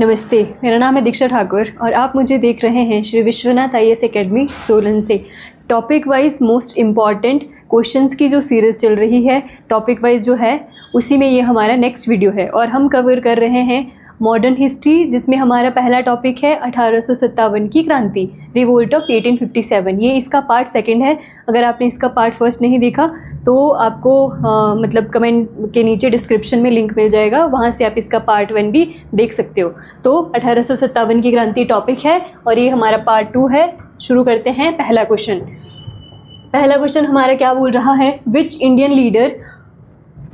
नमस्ते, मेरा नाम है दीक्षा ठाकुर और आप मुझे देख रहे हैं श्री विश्वनाथ IAS एकेडमी सोलन से। Topic wise most important questions की जो सीरीज़ चल रही है, टॉपिक वाइज जो है उसी में ये हमारा नेक्स्ट वीडियो है और हम कवर कर रहे हैं मॉडर्न हिस्ट्री, जिसमें हमारा पहला टॉपिक है 1857 की क्रांति, रिवोल्ट ऑफ 1857। ये इसका पार्ट सेकंड है। अगर आपने इसका पार्ट फर्स्ट नहीं देखा तो आपको मतलब कमेंट के नीचे डिस्क्रिप्शन में लिंक मिल जाएगा, वहाँ से आप इसका पार्ट 1 भी देख सकते हो। तो 1857 की क्रांति टॉपिक है और ये हमारा पार्ट 2 है। शुरू करते हैं पहला क्वेश्चन। पहला क्वेश्चन हमारा क्या बोल रहा है, which Indian leader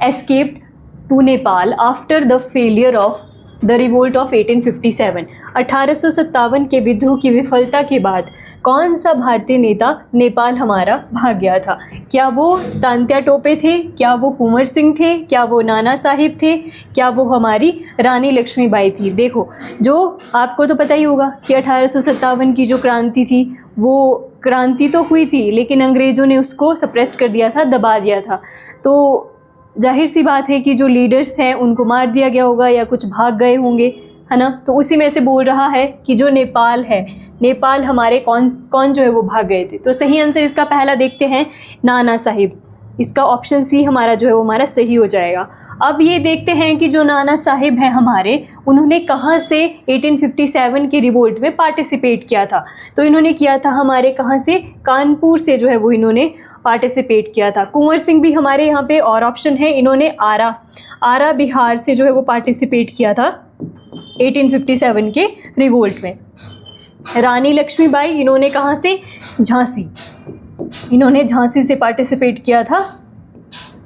escaped to Nepal after the failure of the revolt of 1857। 1857 के विद्रोह की विफलता के बाद कौन सा भारतीय नेता नेपाल हमारा भाग गया था? क्या वो तांत्या टोपे थे, क्या वो कुंवर सिंह थे, क्या वो नाना साहिब थे, क्या वो हमारी रानी लक्ष्मीबाई थी? देखो, जो आपको तो पता ही होगा कि 1857 की जो क्रांति थी वो क्रांति तो हुई थी, लेकिन अंग्रेज़ों ने उसको सप्रेस्ट कर दिया था, दबा दिया था। तो जाहिर सी बात है कि जो लीडर्स हैं उनको मार दिया गया होगा या कुछ भाग गए होंगे, है ना। तो उसी में से बोल रहा है कि जो नेपाल है, नेपाल हमारे कौन जो है वो भाग गए थे। तो सही आंसर इसका पहला देखते हैं, नाना साहिब। इसका ऑप्शन सी हमारा जो है वो हमारा सही हो जाएगा। अब ये देखते हैं कि जो नाना साहिब हैं हमारे, उन्होंने कहाँ से 1857 के रिवोल्ट में पार्टिसिपेट किया था। तो इन्होंने किया था हमारे कहाँ से, कानपुर से जो है वो इन्होंने पार्टिसिपेट किया था। कुंवर सिंह भी हमारे यहाँ पे और ऑप्शन है, इन्होंने आरा बिहार से जो है वो पार्टिसिपेट किया था 1857 के रिवोल्ट में। रानी लक्ष्मीबाई, इन्होंने कहाँ से, झांसी, इन्होंने झांसी से पार्टिसिपेट किया था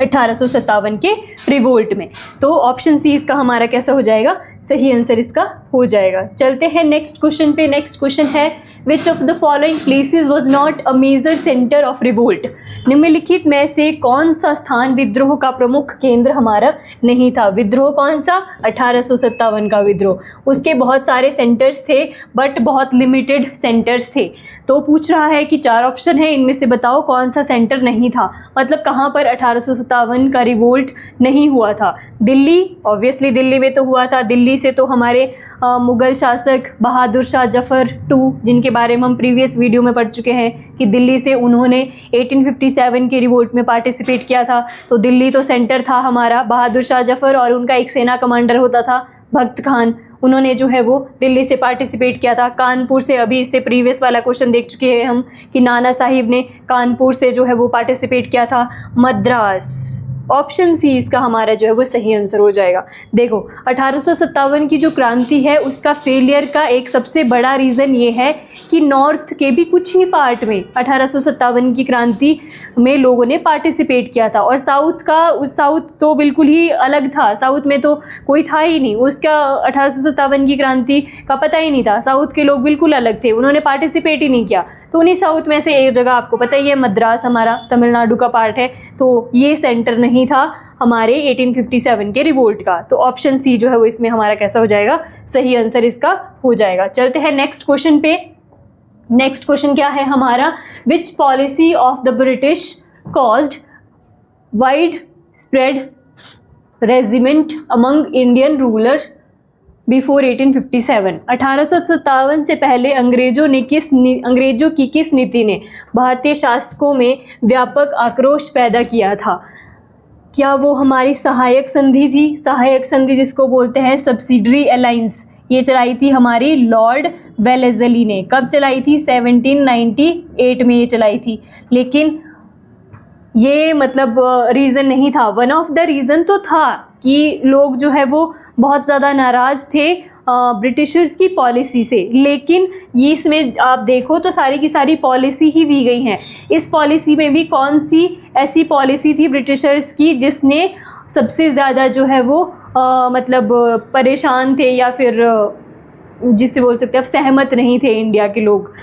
1857 के रिवोल्ट में। तो ऑप्शन सी इसका हमारा कैसा हो जाएगा, सही आंसर इसका हो जाएगा। चलते हैं नेक्स्ट क्वेश्चन पे। नेक्स्ट क्वेश्चन है, which of the following places was not a major centre of revolt. निम्नलिखित में से कौन सा स्थान विद्रोह का प्रमुख केंद्र हमारा नहीं था? विद्रोह कौन सा, 1857 का विद्रोह। उसके बहुत सारे सेंटर्स थे बट बहुत लिमिटेड सेंटर्स थे। तो पूछ रहा है कि 4 ऑप्शन है, इनमें से बताओ कौन सा सेंटर नहीं था, मतलब कहाँ पर 1857 का रिवोल्ट नहीं हुआ था। दिल्ली, ऑब्वियसली दिल्ली में तो हुआ था। दिल्ली से तो हमारे मुग़ल शासक बहादुर शाह जफ़र II, जिनके बारे में हम प्रीवियस वीडियो में पढ़ चुके हैं कि दिल्ली से उन्होंने 1857 के रिवोल्ट में पार्टिसिपेट किया था। तो दिल्ली तो सेंटर था हमारा। बहादुर शाह जफ़र और उनका एक सेना कमांडर होता था भक्त खान, उन्होंने जो है वो दिल्ली से पार्टिसिपेट किया था। कानपुर से, अभी इससे प्रीवियस वाला क्वेश्चन देख चुके हैं हम कि नाना साहिब ने कानपुर से जो है वो पार्टिसिपेट किया था। मद्रास, ऑप्शन सी इसका हमारा जो है वो सही आंसर हो जाएगा। देखो, 1857 की जो क्रांति है उसका फेलियर का एक सबसे बड़ा रीज़न ये है कि नॉर्थ के भी कुछ ही पार्ट में 1857 की क्रांति में लोगों ने पार्टिसिपेट किया था और साउथ तो बिल्कुल ही अलग था। साउथ में तो कोई था ही नहीं, उसका 1857 की क्रांति का पता ही नहीं था। साउथ के लोग बिल्कुल अलग थे, उन्होंने पार्टिसिपेट ही नहीं किया। तो उन्हीं साउथ में से एक जगह आपको पता ही है, मद्रास हमारा तमिलनाडु का पार्ट है, तो ये सेंटर नहीं था हमारे 1857 के रिवोल्ट का। तो ऑप्शन सी जो है वो इसमें हमारा कैसा हो जाएगा, सही आंसर इसका हो जाएगा। चलते हैं नेक्स्ट क्वेश्चन पे। नेक्स्ट क्वेश्चन क्या है हमारा, विच policy of the British caused wide spread regiment among Indian ruler before 1857। 1857 से पहले अंग्रेजों की किस नीति ने भारतीय शासकों में व्यापक आक्रोश पैदा किया था? क्या वो हमारी सहायक संधि थी? सहायक संधि जिसको बोलते हैं सब्सिडरी अलायंस, ये चलाई थी हमारी लॉर्ड वेलेज़ली ने। कब चलाई थी? 1798 में ये चलाई थी। लेकिन ये मतलब रीज़न नहीं था। वन ऑफ द रीज़न तो था कि लोग जो है वो बहुत ज़्यादा नाराज़ थे ब्रिटिशर्स की पॉलिसी से, लेकिन ये इसमें आप देखो तो सारी की सारी पॉलिसी ही दी गई हैं। इस पॉलिसी में भी कौन सी ऐसी पॉलिसी थी ब्रिटिशर्स की जिसने सबसे ज़्यादा जो है वो मतलब परेशान थे या फिर जिससे बोल सकते हैं आप सहमत नहीं थे इंडिया के लोग?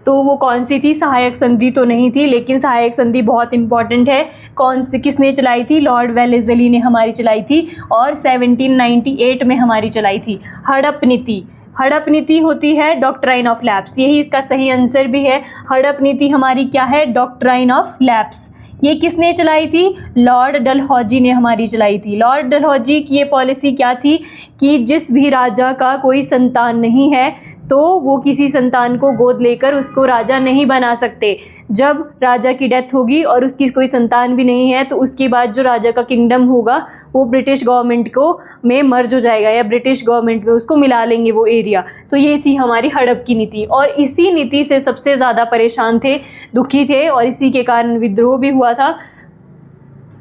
तो वो कौन सी थी? सहायक संधि तो नहीं थी, लेकिन सहायक संधि बहुत इंपॉर्टेंट है। कौन सी, किसने चलाई थी? लॉर्ड वेलेज़ली ने हमारी चलाई थी और 1798 में हमारी चलाई थी। हड़प नीति, हड़प नीति होती है डॉक्ट्राइन ऑफ लैप्स, यही इसका सही आंसर भी है। हड़प नीति हमारी क्या है? Doctrine of lapse. ये किसने चलाई थी? लॉर्ड डलहौजी ने हमारी चलाई थी। लॉर्ड डलहौजी की ये पॉलिसी क्या थी कि जिस भी राजा का कोई संतान नहीं है तो वो किसी संतान को गोद लेकर उसको राजा नहीं बना सकते। जब राजा की डेथ होगी और उसकी कोई संतान भी नहीं है तो उसके बाद जो राजा का किंगडम होगा वो ब्रिटिश गवर्नमेंट को में मर्ज हो जाएगा या ब्रिटिश गवर्नमेंट में उसको मिला लेंगे वो एरिया। तो ये थी हमारी हड़प की नीति और इसी नीति से सबसे ज़्यादा परेशान थे, दुखी थे और इसी के कारण विद्रोह भी हुआ था।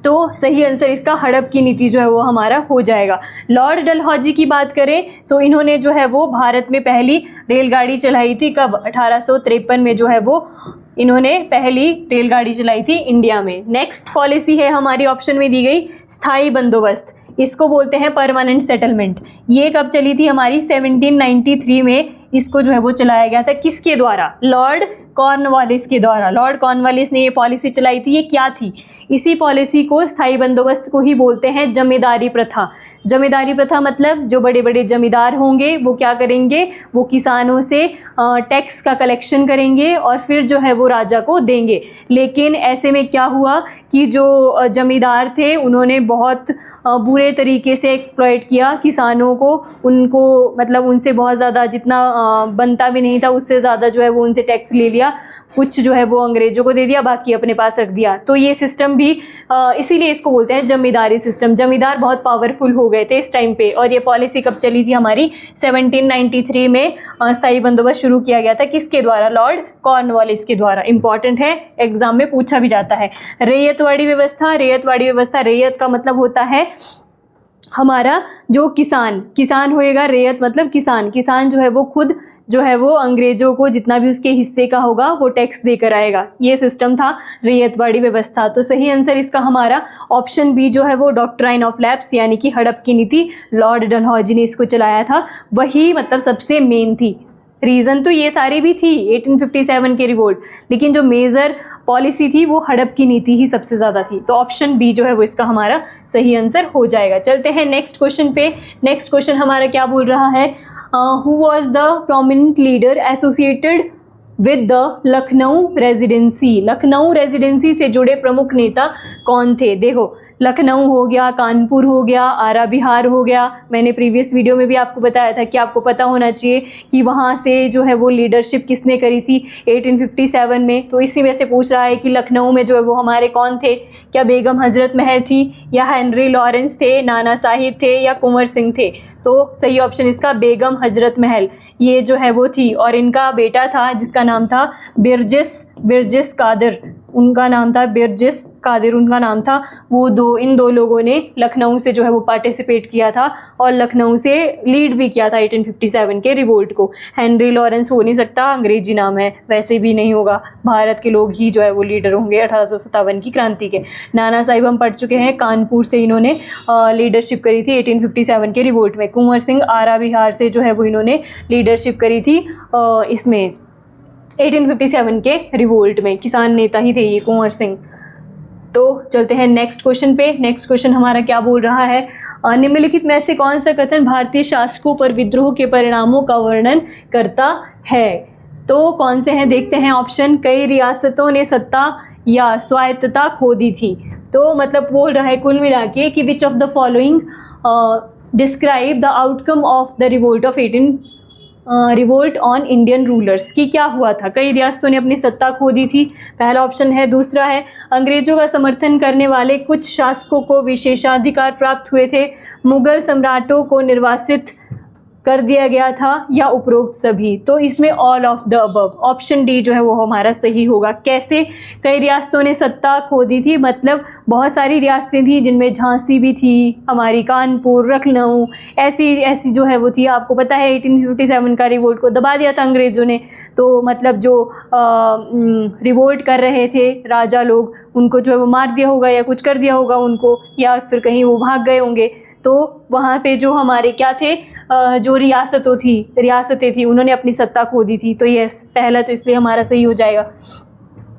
तो सही आंसर इसका हड़प की नीति जो है वो हमारा हो जाएगा। लॉर्ड डलहौजी की बात करें तो इन्होंने जो है वो भारत में पहली रेलगाड़ी चलाई थी। कब? 1853 में जो है वो इन्होंने पहली रेलगाड़ी चलाई थी इंडिया में। नेक्स्ट पॉलिसी है हमारी ऑप्शन में दी गई स्थायी बंदोबस्त, इसको बोलते हैं परमानेंट सेटलमेंट। ये कब चली थी हमारी? 1793 में इसको जो है वो चलाया गया था। किसके द्वारा? लॉर्ड कॉर्नवालिस के द्वारा। लॉर्ड कॉर्नवालिस ने ये पॉलिसी चलाई थी। ये क्या थी? इसी पॉलिसी को स्थायी बंदोबस्त को ही बोलते हैं जमींदारी प्रथा। जमींदारी प्रथा मतलब जो बड़े बड़े जमींदार होंगे वो क्या करेंगे? वो किसानों से टैक्स का कलेक्शन करेंगे और फिर जो है वो राजा को देंगे। लेकिन ऐसे में क्या हुआ कि जो जमींदार थे उन्होंने बहुत बुरे तरीके से एक्सप्लॉइट किया किसानों को। उनको मतलब उनसे बहुत ज़्यादा जितना बनता भी नहीं था उससे ज़्यादा जो है वो उनसे टैक्स ले लिया। कुछ जो है वो अंग्रेज़ों को दे दिया, बाकी अपने पास रख दिया। तो ये सिस्टम भी इसीलिए इसको बोलते हैं जमींदारी सिस्टम। जमींदार बहुत पावरफुल हो गए थे इस टाइम पे। और ये पॉलिसी कब चली थी हमारी? 1793 में स्थायी बंदोबस्त शुरू किया गया था। किसके द्वारा? लॉर्ड कॉर्नवालिस के द्वारा। इंपॉर्टेंट है, एग्जाम में पूछा भी जाता है। रैयतवाड़ी व्यवस्था। रैयतवाड़ी व्यवस्था, रैयत का मतलब होता है हमारा जो किसान होएगा। रैयत मतलब किसान जो है वो खुद जो है वो अंग्रेजों को जितना भी उसके हिस्से का होगा वो टैक्स देकर आएगा। ये सिस्टम था रैयतवाड़ी व्यवस्था। तो सही आंसर इसका हमारा ऑप्शन बी जो है वो डॉक्ट्राइन ऑफ लैप्स यानी कि हड़प की नीति। लॉर्ड डलहौजी ने इसको चलाया था, वही मतलब सबसे मेन थी। रीज़न तो ये सारी भी थी 1857 के रिवोल्ट, लेकिन जो मेजर पॉलिसी थी वो हड़प की नीति ही सबसे ज़्यादा थी। तो ऑप्शन बी जो है वो इसका हमारा सही आंसर हो जाएगा। चलते हैं नेक्स्ट क्वेश्चन पे। नेक्स्ट क्वेश्चन हमारा क्या बोल रहा है? Who was the prominent leader associated with the Lucknow residency. Lucknow residency से जुड़े प्रमुख नेता कौन थे? देखो, लखनऊ हो गया, कानपुर हो गया, आरा बिहार हो गया। मैंने प्रीवियस वीडियो में भी आपको बताया था कि आपको पता होना चाहिए कि वहाँ से जो है वो लीडरशिप किसने करी थी 1857 में। तो इसी में से पूछ रहा है कि लखनऊ में जो है वो हमारे कौन थे? क्या बेगम हजरत महल थी या हेनरी लॉरेंस थे, नाना साहिब थे या कुंवर सिंह थे? तो सही ऑप्शन इसका बेगम हजरत महल ये जो है वो थी। और इनका बेटा था जिसका नाम था बिरजिस कादिर। उनका नाम था बिरजिस कादिर उनका नाम था। वो इन दो लोगों ने लखनऊ से जो है वो पार्टिसिपेट किया था और लखनऊ से लीड भी किया था 1857 के रिवोल्ट को। हेनरी लॉरेंस हो नहीं सकता, अंग्रेजी नाम है, वैसे भी नहीं होगा। भारत के लोग ही जो है वो लीडर होंगे 1857 की क्रांति के। नाना साहिब हम पढ़ चुके हैं, कानपुर से इन्होंने लीडरशिप करी थी 1857 के रिवोल्ट में। कुंवर सिंह आरा बिहार से जो है वो इन्होंने लीडरशिप करी थी इसमें 1857 के रिवोल्ट में। किसान नेता ही थे ये कुंवर सिंह। तो चलते हैं नेक्स्ट क्वेश्चन पे। नेक्स्ट क्वेश्चन हमारा क्या बोल रहा है? निम्नलिखित में से कौन सा कथन भारतीय शासकों पर विद्रोह के परिणामों का वर्णन करता है? तो कौन से हैं देखते हैं ऑप्शन। कई रियासतों ने सत्ता या स्वायत्तता खो दी थी। तो मतलब बोल रहा है कुल मिला के कि विच of the following describe the outcome of the revolt of revolt on Indian rulers. की क्या हुआ था? कई रियासतों ने अपनी सत्ता खो दी थी, पहला ऑप्शन है। दूसरा है अंग्रेजों का समर्थन करने वाले कुछ शासकों को विशेषाधिकार प्राप्त हुए थे, मुगल सम्राटों को निर्वासित कर दिया गया था, या उपरोक्त सभी। तो इसमें all of the above, option D जो है वो हमारा सही होगा। कैसे कई रियासतों ने सत्ता खो दी थी? मतलब बहुत सारी रियासतें थी जिनमें झांसी भी थी, हमारी कानपुर, लखनऊ, ऐसी जो है वो थी। आपको पता है 1857 का रिवोल्ट को दबा दिया था अंग्रेज़ों ने। तो मतलब जो रिवोल्ट कर रहे थे राजा लोग, उनको जो है वो मार दिया होगा या कुछ कर दिया होगा उनको, या फिर कहीं वो भाग गए होंगे। तो वहाँ पे जो हमारे क्या थे, जो रियासतें थी उन्होंने अपनी सत्ता खो दी थी। तो यस, पहला तो इसलिए हमारा सही हो जाएगा।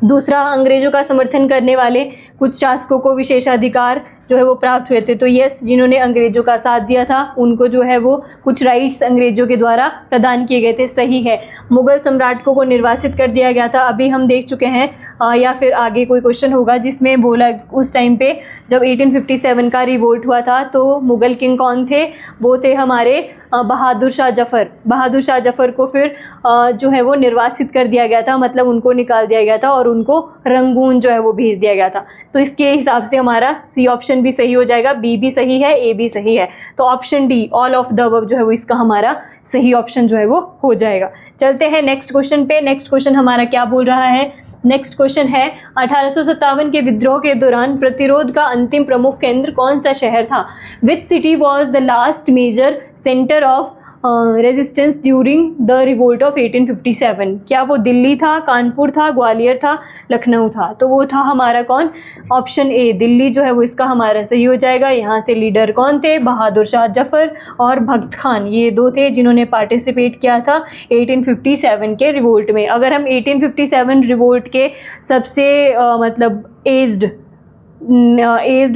दूसरा, अंग्रेजों का समर्थन करने वाले कुछ शासकों को विशेषाधिकार जो है वो प्राप्त हुए थे। तो यस, जिन्होंने अंग्रेजों का साथ दिया था उनको जो है वो कुछ राइट्स अंग्रेजों के द्वारा प्रदान किए गए थे, सही है। मुगल सम्राटों को निर्वासित कर दिया गया था, अभी हम देख चुके हैं, या फिर आगे कोई क्वेश्चन होगा जिसमें बोला उस टाइम पे जब 1857 का रिवोल्ट हुआ था तो मुगल किंग कौन थे, वो थे हमारे बहादुर शाह जफ़र। बहादुर शाह जफ़र को फिर जो है वो निर्वासित कर दिया गया था, मतलब उनको निकाल दिया गया था और उनको रंगून जो है वो भेज दिया गया था। तो इसके हिसाब से हमारा सी ऑप्शन भी सही हो जाएगा, बी भी सही है, ए भी सही है। तो option D all of the above जो है वो इसका हमारा सही ऑप्शन जो है वो हो जाएगा। चलते हैं नेक्स्ट क्वेश्चन पे। नेक्स्ट क्वेश्चन हमारा क्या बोल रहा है, नेक्स्ट क्वेश्चन है 1857 के विद्रोह के दौरान प्रतिरोध का अंतिम प्रमुख केंद्र कौन सा शहर था? Which city was the last major centre of resistance during the revolt of 1857? क्या वो दिल्ली था, कानपुर था, ग्वालियर था, लखनऊ था? तो वो था हमारा कौन, ऑप्शन ए दिल्ली जो है वो इसका हमारा सही हो जाएगा। यहाँ से लीडर कौन थे, बहादुर शाह जफ़र और भगत खान, ये दो थे जिन्होंने पार्टिसिपेट किया था 1857 के रिवोल्ट में। अगर हम 1857 रिवोल्ट के सबसे मतलब एज्ड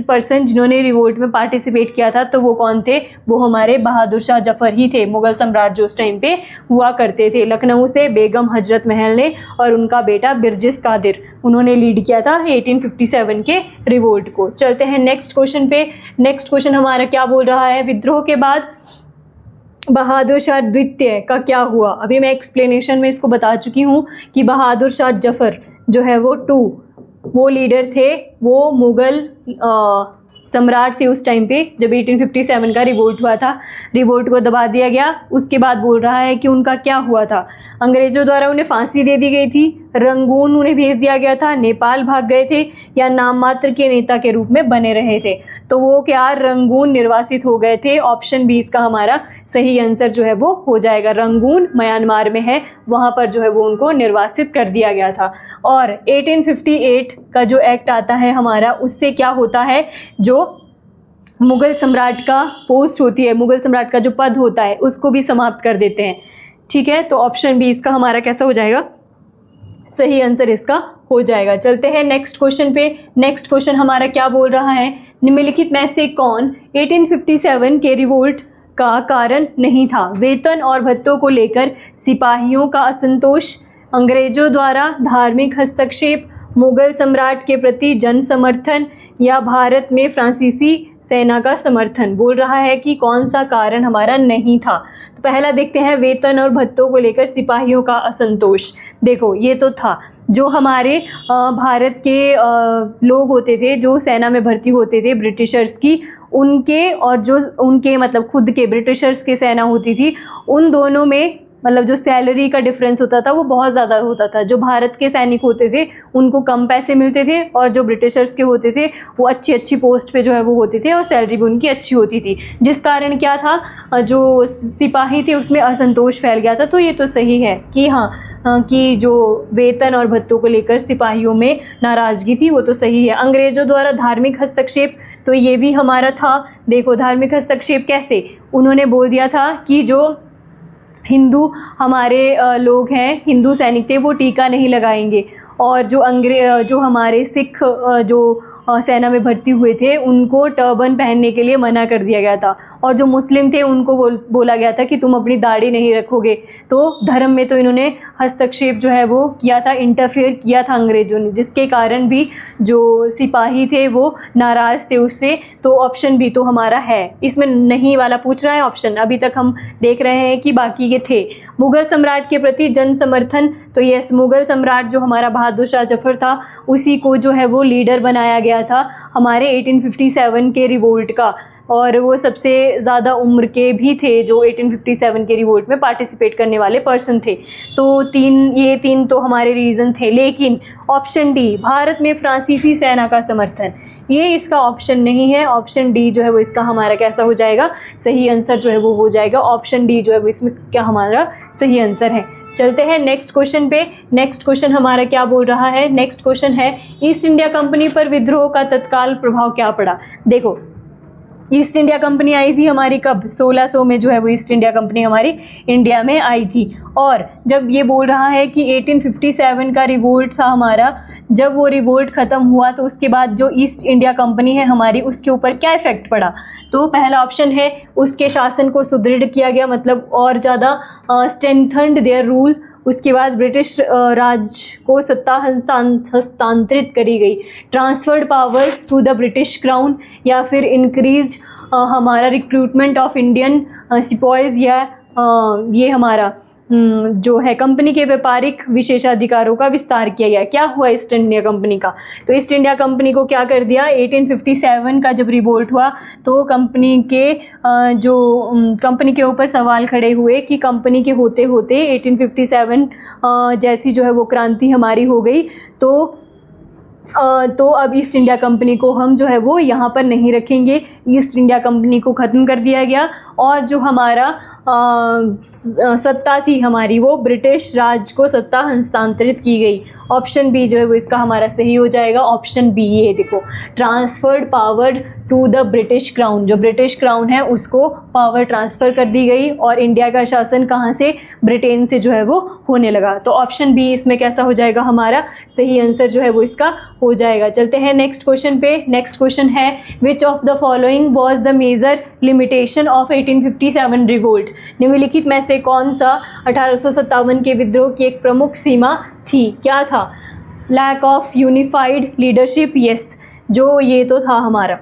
पर्सन जिन्होंने रिवोल्ट में पार्टिसिपेट किया था तो वो कौन थे, वो हमारे बहादुर शाह जफ़र ही थे, मुग़ल सम्राट जो उस टाइम पे हुआ करते थे। लखनऊ से बेगम हजरत महल ने और उनका बेटा बिरजिस कादिर, उन्होंने लीड किया था 1857 के रिवोल्ट को। चलते हैं नेक्स्ट क्वेश्चन पे। नेक्स्ट क्वेश्चन हमारा क्या बोल रहा है, विद्रोह के बाद बहादुर शाह द्वितीय का क्या हुआ? अभी मैं एक्सप्लेनेशन में इसको बता चुकी हूँ कि बहादुर शाह जफ़र जो है वो लीडर थे, वो मुग़ल सम्राट थे उस टाइम पे जब 1857 का रिवोल्ट हुआ था। रिवोल्ट को दबा दिया गया। उसके बाद बोल रहा है कि उनका क्या हुआ था, अंग्रेज़ों द्वारा उन्हें फांसी दे दी गई थी, रंगून उन्हें भेज दिया गया था, नेपाल भाग गए थे, या नाम मात्र के नेता के रूप में बने रहे थे? तो वो क्या, रंगून निर्वासित हो गए थे। ऑप्शन बी इसका हमारा सही आंसर जो है वो हो जाएगा। रंगून म्यांमार में है, वहाँ पर जो है वो उनको निर्वासित कर दिया गया था। और 1858 का जो एक्ट आता है हमारा, उससे क्या होता है, जो मुग़ल सम्राट का पोस्ट होती है, मुग़ल सम्राट का जो पद होता है उसको भी समाप्त कर देते हैं। ठीक है, तो ऑप्शन बी इसका हमारा कैसा हो जाएगा, सही आंसर इसका हो जाएगा। चलते हैं नेक्स्ट क्वेश्चन पे। नेक्स्ट क्वेश्चन हमारा क्या बोल रहा है, निम्नलिखित में से कौन 1857 के रिवोल्ट का कारण नहीं था? वेतन और भत्तों को लेकर सिपाहियों का असंतोष, अंग्रेजों द्वारा धार्मिक हस्तक्षेप, मुग़ल सम्राट के प्रति जन समर्थन, या भारत में फ्रांसीसी सेना का समर्थन? बोल रहा है कि कौन सा कारण हमारा नहीं था। तो पहला देखते हैं, वेतन और भत्तों को लेकर सिपाहियों का असंतोष। देखो ये तो था, जो हमारे भारत के लोग होते थे जो सेना में भर्ती होते थे ब्रिटिशर्स की, उनके और जो उनके मतलब खुद के ब्रिटिशर्स की सेना होती थी, उन दोनों में मतलब जो सैलरी का डिफरेंस होता था वो बहुत ज़्यादा होता था। जो भारत के सैनिक होते थे उनको कम पैसे मिलते थे, और जो ब्रिटिशर्स के होते थे वो अच्छी अच्छी पोस्ट पे जो है वो होते थे और सैलरी भी उनकी अच्छी होती थी, जिस कारण क्या था, जो सिपाही थे उसमें असंतोष फैल गया था। तो ये तो सही है कि हाँ, कि जो वेतन और भत्तों को लेकर सिपाहियों में नाराज़गी थी वो तो सही है। अंग्रेज़ों द्वारा धार्मिक हस्तक्षेप, तो ये भी हमारा था। देखो धार्मिक हस्तक्षेप कैसे, उन्होंने बोल दिया था कि जो हिंदू हमारे लोग हैं, हिंदू सैनिक थे, वो टीका नहीं लगाएंगे, और जो हमारे सिख जो सेना में भर्ती हुए थे उनको टर्बन पहनने के लिए मना कर दिया गया था, और जो मुस्लिम थे उनको बोला गया था कि तुम अपनी दाढ़ी नहीं रखोगे। तो धर्म में तो इन्होंने हस्तक्षेप जो है वो किया था, इंटरफेयर किया था अंग्रेज़ों ने, जिसके कारण भी जो सिपाही थे वो नाराज़ थे उससे। तो ऑप्शन बी तो हमारा है, इसमें नहीं वाला पूछ रहा है ऑप्शन। अभी तक हम देख रहे हैं कि बाकी के थे। मुग़ल सम्राट के प्रति जन समर्थन, तो यस, मुग़ल सम्राट जो हमारा बहादुर शाह जफ़र था उसी को जो है वो लीडर बनाया गया था हमारे 1857 के रिवोल्ट का, और वो सबसे ज़्यादा उम्र के भी थे जो 1857 के रिवोल्ट में पार्टिसिपेट करने वाले पर्सन थे। तो ये तीन तो हमारे रीज़न थे। लेकिन ऑप्शन डी, भारत में फ्रांसीसी सेना का समर्थन, ये इसका ऑप्शन नहीं है। ऑप्शन डी जो है वो इसका हमारा कैसा हो जाएगा, सही आंसर जो है वो हो जाएगा। ऑप्शन डी जो है वो इसमें क्या हमारा सही आंसर है। चलते हैं नेक्स्ट क्वेश्चन पे। नेक्स्ट क्वेश्चन हमारा क्या बोल रहा है, नेक्स्ट क्वेश्चन है, ईस्ट इंडिया कंपनी पर विद्रोह का तत्काल प्रभाव क्या पड़ा? देखो ईस्ट इंडिया कंपनी आई थी हमारी कब? 1600 में जो है वो ईस्ट इंडिया कंपनी हमारी इंडिया में आई थी। और जब ये बोल रहा है कि 1857 का रिवोल्ट था हमारा, जब वो रिवोल्ट ख़त्म हुआ तो उसके बाद जो ईस्ट इंडिया कंपनी है हमारी, उसके ऊपर क्या इफ़ेक्ट पड़ा? तो पहला ऑप्शन है उसके शासन को सुदृढ़ किया गया, मतलब और ज़्यादा स्ट्रेंथन्ड देयर रूल। उसके बाद ब्रिटिश राज को सत्ता हस्तांतरित करी गई, transferred power to the British crown, या फिर इंक्रीज हमारा रिक्रूटमेंट ऑफ इंडियन सिपॉइज, या ये हमारा जो है कंपनी के व्यापारिक विशेषाधिकारों का विस्तार किया गया। क्या हुआ ईस्ट इंडिया कंपनी का? तो ईस्ट इंडिया कंपनी को क्या कर दिया, 1857 का जब रिवोल्ट हुआ तो कंपनी के कंपनी के ऊपर सवाल खड़े हुए कि कंपनी के होते होते 1857 जैसी जो है वो क्रांति हमारी हो गई, तो अब ईस्ट इंडिया कंपनी को हम जो है वो यहाँ पर नहीं रखेंगे, ईस्ट इंडिया कंपनी को ख़त्म कर दिया गया और जो हमारा सत्ता थी हमारी वो ब्रिटिश राज को सत्ता हस्तांतरित की गई। ऑप्शन बी जो है वो इसका हमारा सही हो जाएगा। ऑप्शन बी ये देखो, transferred power to the British crown, जो ब्रिटिश क्राउन है उसको पावर ट्रांसफ़र कर दी गई और इंडिया का शासन कहाँ से? ब्रिटेन से जो है वो होने लगा। तो ऑप्शन बी इसमें कैसा हो जाएगा? हमारा सही आंसर जो है वो इसका हो जाएगा। चलते हैं नेक्स्ट क्वेश्चन पे। नेक्स्ट क्वेश्चन है which of the following was the major limitation of 1857 revolt? निम्नलिखित में से कौन सा 1857 के विद्रोह की एक प्रमुख सीमा थी? क्या था? Lack of unified leadership, yes, जो ये तो था हमारा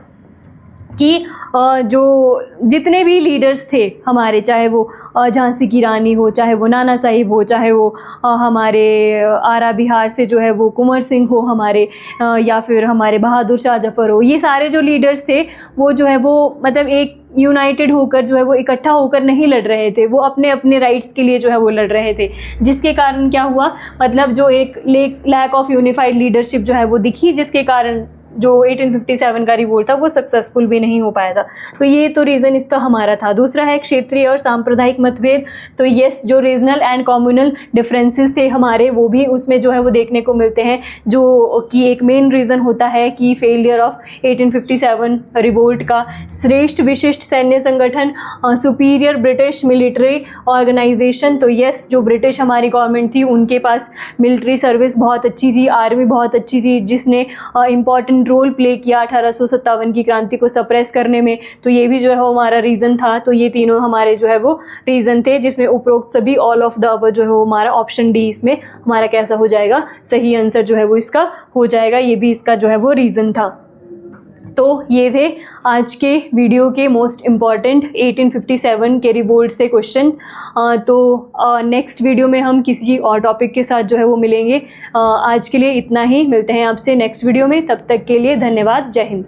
कि जो जितने भी लीडर्स थे हमारे, चाहे वो झांसी की रानी हो, चाहे वो नाना साहिब हो, चाहे वो हमारे आरा बिहार से जो है वो कुंवर सिंह हो हमारे, या फिर हमारे बहादुर शाह जफ़र हो, ये सारे जो लीडर्स थे वो जो है वो मतलब एक यूनाइटेड होकर जो है वो इकट्ठा होकर नहीं लड़ रहे थे, वो अपने अपने राइट्स के लिए जो है वो लड़ रहे थे, जिसके कारण क्या हुआ, मतलब जो एक लैक ऑफ यूनिफाइड लीडरशिप जो है वो दिखी, जिसके कारण जो 1857 का रिवोल्ट था वो सक्सेसफुल भी नहीं हो पाया था। तो ये तो रीज़न इसका हमारा था। दूसरा है क्षेत्रीय और सांप्रदायिक मतभेद, तो यस, जो रीजनल एंड कम्युनल डिफरेंसेस थे हमारे वो भी उसमें जो है वो देखने को मिलते हैं, जो कि एक मेन रीज़न होता है कि फेलियर ऑफ 1857 रिवोल्ट का। श्रेष्ठ विशिष्ट सैन्य संगठन, सुपीरियर ब्रिटिश मिलिट्री ऑर्गेनाइजेशन, तो यस, जो ब्रिटिश हमारी गवर्नमेंट थी उनके पास मिलिट्री सर्विस बहुत अच्छी थी, आर्मी बहुत अच्छी थी, जिसने इम्पॉर्टेंट रोल प्ले किया 1857 की क्रांति को सप्रेस करने में। तो ये भी जो है हमारा रीज़न था। तो ये तीनों हमारे जो है वो रीज़न थे, जिसमें उपरोक्त सभी ऑल ऑफ द अबव जो है वो हमारा ऑप्शन डी इसमें हमारा कैसा हो जाएगा? सही आंसर जो है वो इसका हो जाएगा। ये भी इसका जो है वो रीज़न था। तो ये थे आज के वीडियो के मोस्ट इम्पॉर्टेंट 1857 के रिवोल्ट से क्वेश्चन। तो नेक्स्ट वीडियो में हम किसी और टॉपिक के साथ जो है वो मिलेंगे। आज के लिए इतना ही, मिलते हैं आपसे नेक्स्ट वीडियो में, तब तक के लिए धन्यवाद। जय हिंद।